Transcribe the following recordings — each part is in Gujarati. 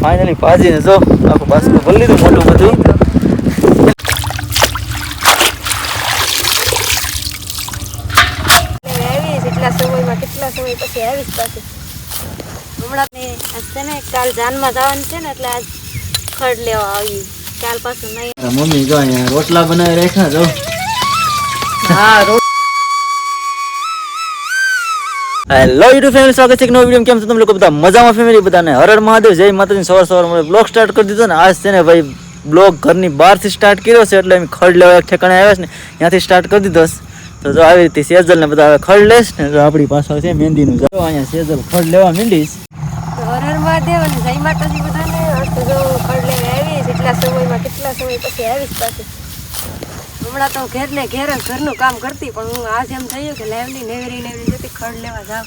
ફાઇનલી ભાજીને જો આખું બાસ્કું ભરી લીધું મોટું બધું. કેટલા સમય પછી આવીશ પાછી. હમણાં છે ને કાલ જાનમાં જવાનું છે ને એટલે આજ ખડ લેવા આવી. કાલ પાછું નહીં. મમ્મી જો અહીંયા રોટલા બનાવી રાખ્યા જો. હા હેલો યુટ્યુબ ફેમિલી, સ્વાગત છે એક નવો વિડીયો. કેમ છો તમે લોકો બધા? મજામાં ફેમિલી બધાને? હર હર મહાદેવ, જય માતાજી. સવાર બ્લોગ સ્ટાર્ટ કરી દીધો ને. આજ છે ને ભાઈ બ્લોગ ઘરની બહારથી સ્ટાર્ટ કર્યો છે એટલે ખડ લેવા એક ઠેકાણે આવ્યા છે ને ત્યાંથી સ્ટાર્ટ કરી દીધો. તો જો આવી રીતે સેજલ ને બધા ખડ લેશ ને તો આપણી પાછળ છે મહેંદીનું. જો અહીંયા સેજલ ખડ લેવા માંડીશ. હર હર મહાદેવ અને જય માતાજી બધાને. જો ખડ લઈને આવીશ એટલા સમયમાં કેટલા સમય પછી આવીશ પાછી. હમણાં તો ઘેર ને ઘેર જ ઘરનું કામ કરતી, પણ હું આજ એમ થયું કે લેવલી નેવરી જતી ખડ લેવા જાવ.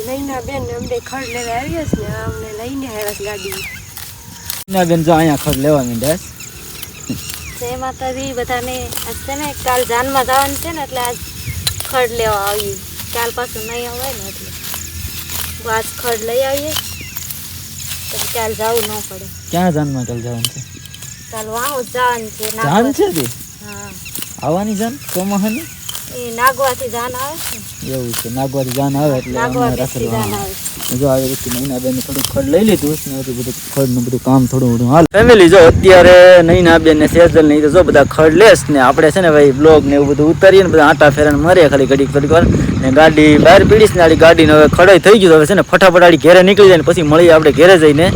નૈના બેન અમને ખડ લેવા આવીએ ને અમને લઈને આવ્યા ગાડી. ના બેન જો અહીંયા ખડ લેવા માંડ્યા. જય માતાજી બધાને. આજ છે ને કાલ જાનમાં જવાનું છે ને એટલે આજ ખડ લેવા આવીએ. કાલ પાછું નહીં આવે ને એટલે આજ ખડ લઈ આવીએ પછી કાલ જવું ન પડે. ક્યાં જાનમાં કાલ જવાનું છે? કાલ વાહુ જવાનું છે. જાન છે તે? હા, આવવાની જાન ચોમાહાની એ નાગવાથી જાન આવે છે. એવું છે, નાગવાથી જાન આવે એટલે નાગવાથી જાન આવે. જો આવી રીતે નૈના બેન થોડું ખડ લઈ લીધું ને હજુ બધું ખડનું બધું કામ થોડું થોડું હાલ. ફેમિલી જો અત્યારે નૈના બેન ને સેજલ ને જો બધા ખડ લેસ ને આપણે છે ને ભાઈ બ્લોગ ને એવું બધું ઉતારીએ ને બધા આટા ફેરન મરે ખાલી ઘડીક વાર ને ગાડી બહાર પીડીશ ને આડી ગાડીને હવે ખડાઈ થઈ ગયું. હવે છે ને ફટાફટ આડી ઘેરે નીકળી જાય ને પછી મળીએ આપણે ઘેરે જઈને.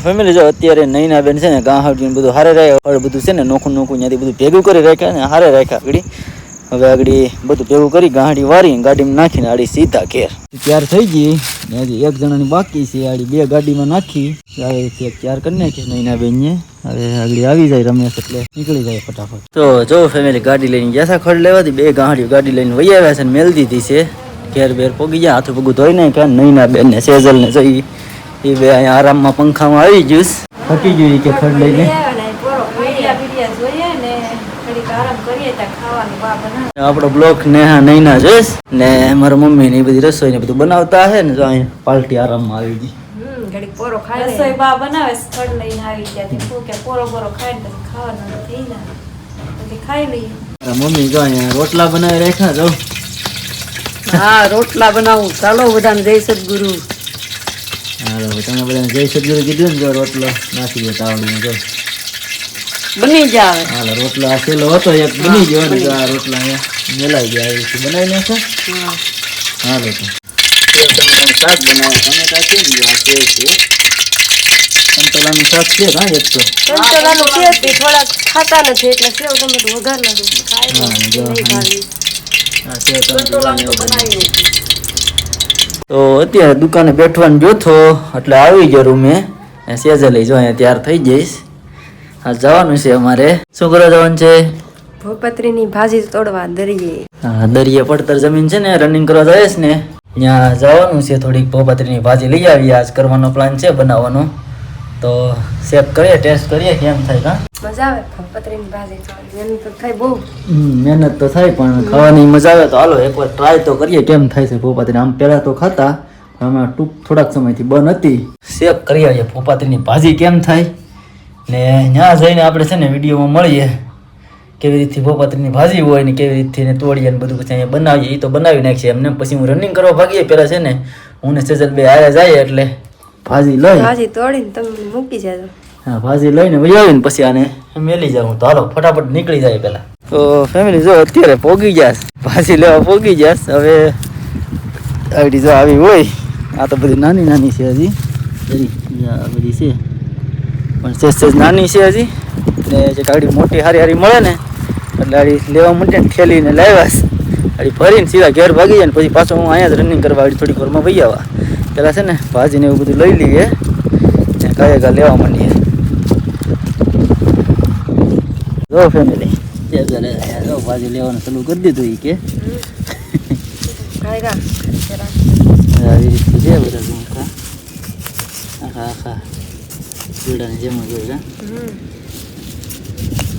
ફેમિલી જો અત્યારે નૈના બેન છે ને ગાહડી બધું હારે રાખ્યા, બધું છે ને નોખું ત્યાંથી બધું ભેગું કરી રાખ્યા ને હારે રાખ્યા. આગળ હવે આગળ બધું ભેગું કરી ગાહડી વારી ગાડીમાં નાખીને આડી સીધા ઘેર તૈયાર થઈ ગઈ. હજી એક જણાની બાકી છે, આડી બે ગાડીમાં નાખી તૈયાર કરી નાખીશ નૈના બેન ને. હવે આગળ આવી જાય રમેશ એટલે નીકળી જાય ફટાફટ. તો જો ફેમિલી ગાડી લઈને ગયા હતા ખડ લેવાથી. બે ગાહડીઓ ગાડી લઈને વહી આવ્યા છે ને મેલ દીધી છે. ઘેર બેર પોગી ગયા, હાથું પગું ધોઈ નાખ્યા. નૈના બેન ને સેજલ ને જઈ એ બે અહીંયા આરામમાં પંખામાં આવી ગયું. થકી ગયું કે ખડ લઈને આપણો બ્લોક નેહા નૈના જોઈશ ને મારા મમ્મી ને એ બધી રસોઈ ને બધું બનાવતા હે ને જો અહીંયા પાલટી આરામમાં આવી ગઈ. ઘડી પોરો ખાઈ રસોઈ બા બનાવે ખડ લઈને આવી ત્યાંથી કે પોરો ખાઈને પછી ખાવાનું થઈ જાય પછી ખાઈ લઈએ. મમ્મી જો અહીંયા રોટલા બનાવી રાખ્યા જો. હા રોટલા બનાવું. ચાલો બધાને જય સદગુરુ. હાલો તમે બધાને જય સદગુરુ કીધું ને જો રોટલો નાખી દો તાવડીમાં જો બની જાય. હાલો રોટલો આ સેલો હતો એક બની ગયો ને આ રોટલા અહીંયા મેલાઈ ગયા આવી રીતે બનાવી નાખો. હાલો તો શાક બનાવ્યા ટમેટા છે ને આ સેવ છે સંતોલાનું શાક છે. હા એક તો સંતોલાનું સેવ થોડા ખાતા નથી એટલે સેવ ટમેટું વઘાર નાખું ખાય હા સેવ ટમેટું બનાવી. તો અત્યારે દુકાને બેઠવાનું જોથો એટલે આવી ગયો રૂમે. સેજલ લઈ જો અહીંયા તૈયાર થઈ જઈશ. હા જવાનું છે અમારે. શું કરવા જવાનું છે? ભોપત્રીની ભાજી તોડવા દરિયે. હા દરિયે પડતર જમીન છે ને રનિંગ કરવા જઈશ ને ત્યાં જવાનું છે. થોડીક ભોપત્રીની ભાજી લઈ આવીએ. આજ કરવાનો પ્લાન છે બનાવવાનો. તો ચેક કરીએ, ટેસ્ટ કરીએ કેમ થાય. કા મજા આવે ભોપત્રીની ભાજી ખાવાની. મહેનત તો થાય બહુ. મહેનત તો થાય પણ ખાવાની મજા આવે. તો હાલો એકવાર ટ્રાય તો કરીએ કેમ થાય છે ભોપાત્રી. આમ પહેલા તો ખાતા, આમાં થોડાક સમયથી બંધ હતી. ચેક કરી આવીએ ભોપાત્રીની ભાજી કેમ થાય ને ત્યાં જઈને આપણે છે ને વિડીયોમાં મળીએ કેવી રીતથી ભોપાત્રીની ભાજી હોય ને કેવી રીતથી એને તોડીએ ને બધું પછી અહીંયા બનાવીએ. એ તો બનાવી નાખીએ એમને. પછી હું રનિંગ કરવા ભાગીએ પહેલાં છે ને હું ને સેજલ બે આવ્યા જાય એટલે ભાજી લઈ ભાજી તોડીને તમે મૂકી જાજો. હા ભાજી લઈને વહી આવીને પછી આને મેલી જાઉં. તો હાલો ફટાફટ નીકળી જાય પહેલાં. તો ફેમિલી જો અત્યારે પોગી ગયા ભાજી લેવા પોગી ગયા. હવે આઈડી જો આવી હોય આ તો બધી નાની નાની છે હજી બધી છે પણ સેજ નાની છે હજી ને જે ગાડી મોટી હારી હારી મળે ને એટલે આડી લેવા માટે ઠેલીને લાવ્યા છે. આડી ભરીને સીધા ઘેર ભાગી જાય ને પછી પાછો હું અહીંયા જ રનિંગ કરવા આડી થોડીક વારમાં વહી આવવા. પહેલાં છે ને ભાજીને એવું બધું લઈ લઈએ કાંઈ લેવા માંડીએ. જો ફેમિલી ભાજી લેવાનું ચાલુ કરી દીધું ઈ કે આવી રીતે છે બધા ઝુમકા આખા જોડાની જેમ જ હોય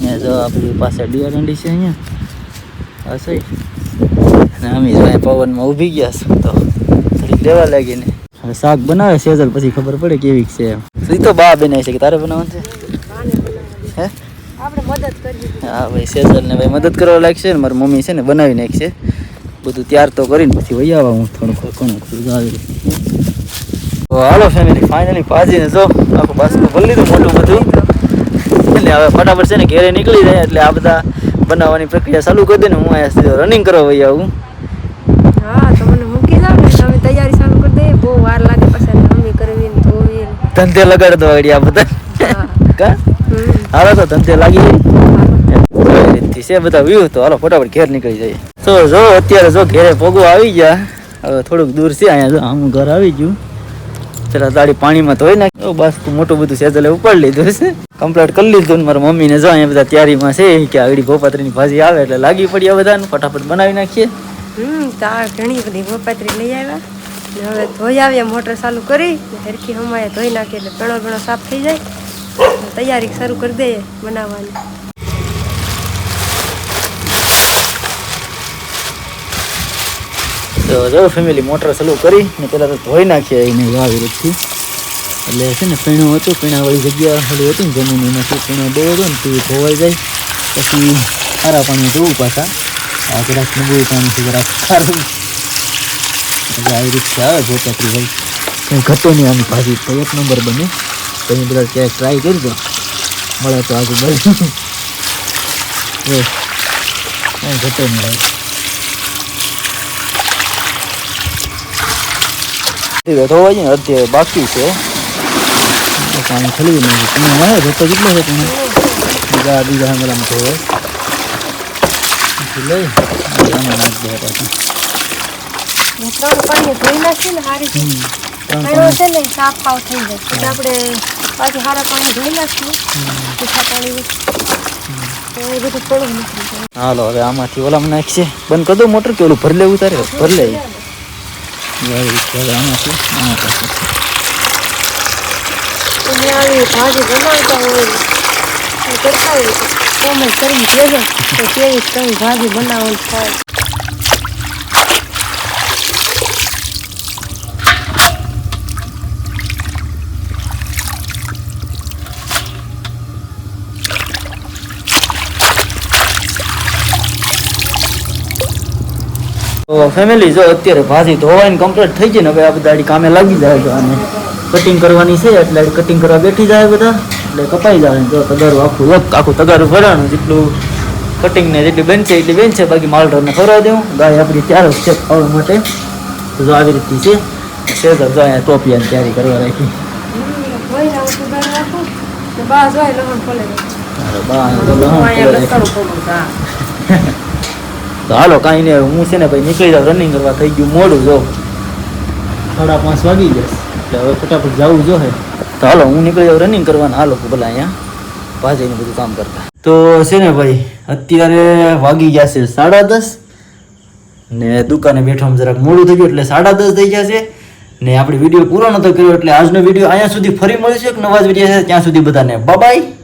ને જો આપણી પાસે ડિયારંડી છે અહીંયા આ સાઈડ અને અમે જો અહીંયા પવનમાં ઊભી ગયા છું તો થોડીક લેવા લાગીને હવે શાક બનાવે સેજલ પછી ખબર પડે કેવી છે એમ એ તો બા બનાવી છે કે તારે બનાવવાનું છે હે આપણે મદદ કરવી હા ભાઈ સેજલને ભાઈ મદદ કરવા લાગશે ને મારી મમ્મી છે ને બનાવી નાખશે બધું તૈયાર તો કરીને પછી વહી આવા હું થોડુંક આવી તો હાલો ફેમિલી ફાઇનલી ભાજીને જો આખું બાસ્કું ભરી લીધું મોટું બધું એટલે હવે ફટાફટ છે ને ઘેરે નીકળી જાય એટલે આ બધા બનાવવાની પ્રક્રિયા ચાલુ કરી દે ને હું અહીંયા સીધો રનિંગ કરવા વહી આવું હા તો મને મૂકી જાવ ને તમે તૈયારી ચાલુ કરી દઈએ બહુ વાર લાગે પછી મમ્મી કરવી ને ધોવી ધંધે લગાડ દો આ બધા કા હાલો તો ધંધે લાગી જાય છે બધા વ્યૂ તો હાલો ફટાફટ ઘેર નીકળી જાય તો જો અત્યારે જો ઘેરે ભોગવા આવી ગયા હવે થોડુંક દૂર છે અહીંયા જો આમ ઘર આવી ગયું પેલા દાડી પાણીમાં ધોઈ નાખ્યો બસ મોટું બધું સેજલે ઉપાડી લીધું છે કમ્પ્લીટ કરી લીધું ને મારા મમ્મીને જો અહીંયા બધા તૈયારીમાં છે કે આગળ ભોપાત્રીની ભાજી આવે એટલે લાગી પડી બધાને ફટાફટ બનાવી નાખીએ ઘણી બધી ભોપાત્રી લઈ આવ્યા ને હવે ધોઈ આવ્યા મોટર ચાલુ કરી હરખી હમાયા ધોઈ નાખીએ એટલે ઘણો સાફ થઈ જાય તૈયારી શરૂ કરી દઈએ બનાવવાની તો જો ફેમિલી મોટર ચાલુ કરી ને પેલા તો ધોઈ નાખીએ એને આવી રીતથી એટલે છે ને પીણું હતું પીણાવાળી જગ્યા ખાલી હતી ને જમીન એમાંથી પીણું બહુ હતું ને તે ધોવાઈ જાય પછી ખારા પાણી ધોવું પાછા આ જરાક નબળું પાણી છે જરાક ખારું એટલે આવી રીતે આવે ભોપાત્રી ભાઈ કંઈ ઘટે નહીં આની ભાજી તો એક નંબર બને તમે બધા ક્યાંક ટ્રાય કરજો મળે તો આગળ બને કંઈ ઘટે નહીં ભાઈ ધોવા જાય ને અત્યારે બાકી છે પાણી ખલી નહીં તમે મળે જતો કેટલો છે તમે બીજા હમણાં ધોવાય લઈ આમાં નાખી દે પાછું ત્રણ પાણી ધોઈ નાખીએ ને સારી છે ને સાફ પાવ થઈ જાય એટલે આપણે પાછું સારા પાણી ધોઈ નાખીએ મીઠા પાણી તો એ બધું થોડું નીકળી જાય હાલો હવે આમાંથી ઓલામાં નાખશે બંધ કરી દો મોટર કે ઓલું ભરી લેવું તારે ભરી લે આમાંથી ભાજી બનાવતા હોય કરતા હોય કોમેન્ટ કરી દેજો તો કેવી કઈ ભાજી બનાવવાની થાય તો ફેમિલી જો અત્યારે ભાજી ધોવાઈને કમ્પ્લીટ થઈ ગઈ ને હવે આ બધા કામે લાગી જાય તો અને કટિંગ કરવાની છે એટલે કટિંગ કરવા બેઠી જાય બધા એટલે કપાઈ જાય જો તગારું આખું તગારું ભરવાનું જેટલું કટિંગ ને જેટલી બેન છે એટલી બેન છે બાકી માલઢોરને ખવડાવી દેવું ગાય આપણી તૈયાર છે ખાવા માટે તો જો આવી રીતની છે સેજલ જો અહીંયા ટોપિયાની તૈયારી કરવા રાખી તો હાલો કાંઈ નહીં હું છે ને ભાઈ નીકળી જાઉં રનિંગ કરવા થઈ ગયું મોડું જો 5:30 વાગી જશે એટલે હવે ફટાફટ જવું જોઈએ તો હાલો હું નીકળી જાઉં રનિંગ કરવાના હાલો ભલા અહીંયા ભાજીને બધું કામ કરતા તો છે ને ભાઈ અત્યારે વાગી ગયા છે 10:30 ને દુકાને બેઠવામાં જરાક મોડું થઈ ગયું એટલે 10:30 થઈ ગયા છે ને આપણે વિડીયો પૂરો નતો કર્યો એટલે આજનો વિડીયો અહીંયા સુધી ફરી મળીશું એક નવા જ વિડીયો છે ત્યાં સુધી બધાને બાય બાય.